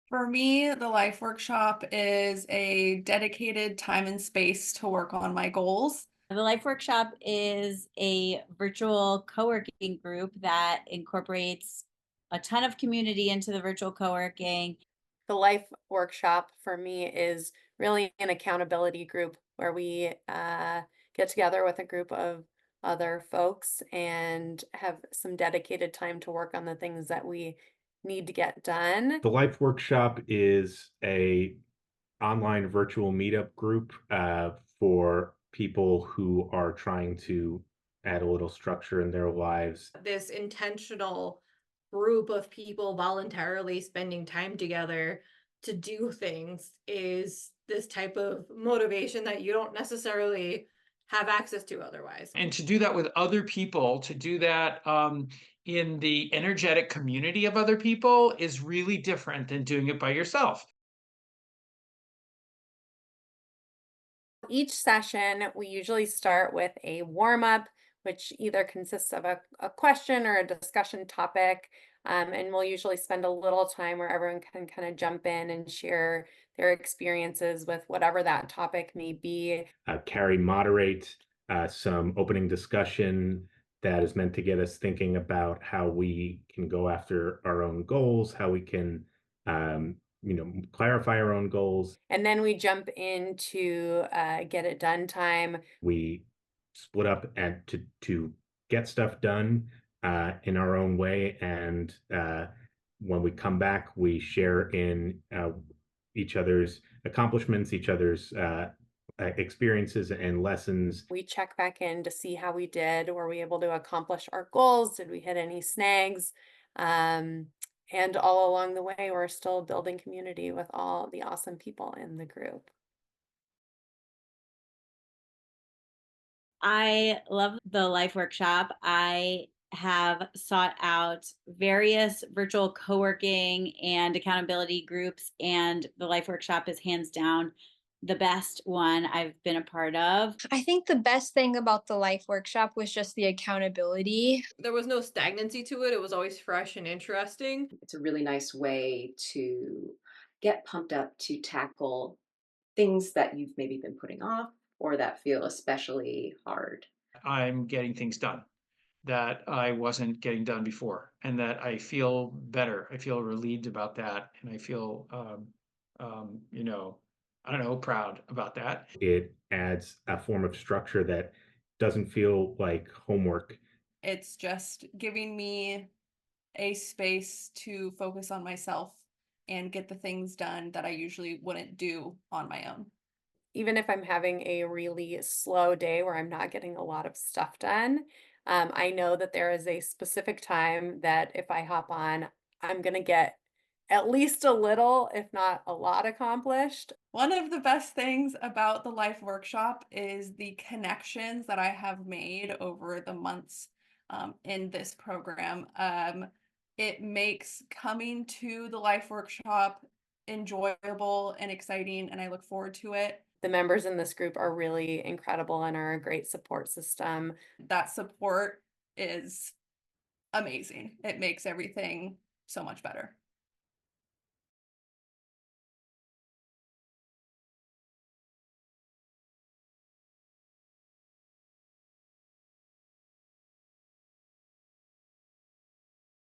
For me, the life workshop is a dedicated time and space to work on my goals. The Life Workshop is a virtual co-working group that incorporates a ton of community into the virtual co-working. The life workshop for me is really an accountability group where we get together with a group of other folks and have some dedicated time to work on the things that we need to get done. The Life Workshop is a online virtual meetup group for people who are trying to add a little structure in their lives. This intentional group of people voluntarily spending time together to do things is this type of motivation that you don't necessarily have access to otherwise. And to do that with other people, to do that in the energetic community of other people is really different than doing it by yourself. Each session, we usually start with a warm up, which either consists of a question or a discussion topic. And we'll usually spend a little time where everyone can kind of jump in and share their experiences with whatever that topic may be. Carrie moderate some opening discussion that is meant to get us thinking about how we can go after our own goals, how we can clarify our own goals. And then we jump into get it done time. We split up and to get stuff done in our own way, and when we come back, we share in each other's accomplishments, each other's experiences and lessons. We check back in to see how we did. Were we able to accomplish our goals? Did we hit any snags? And all along the way, we're still building community with all the awesome people in the group. I love the Life Workshop. I have sought out various virtual co-working and accountability groups, and the Life Workshop is hands down the best one I've been a part of. I think the best thing about the life workshop was just the accountability. There was no stagnancy to it. It was always fresh and interesting. It's a really nice way to get pumped up to tackle things that you've maybe been putting off or that feel especially hard. I'm getting things done that I wasn't getting done before, and that I feel better. I feel relieved about that, and I feel, I don't know, proud about that. It adds a form of structure that doesn't feel like homework. It's just giving me a space to focus on myself and get the things done that I usually wouldn't do on my own. Even if I'm having a really slow day where I'm not getting a lot of stuff done, I know that there is a specific time that if I hop on, I'm going to get at least a little, if not a lot, accomplished. One of the best things about the Life Workshop is the connections that I have made over the months in this program. It makes coming to the Life Workshop enjoyable and exciting, and I look forward to it. The members in this group are really incredible and are a great support system. That support is amazing. It makes everything so much better.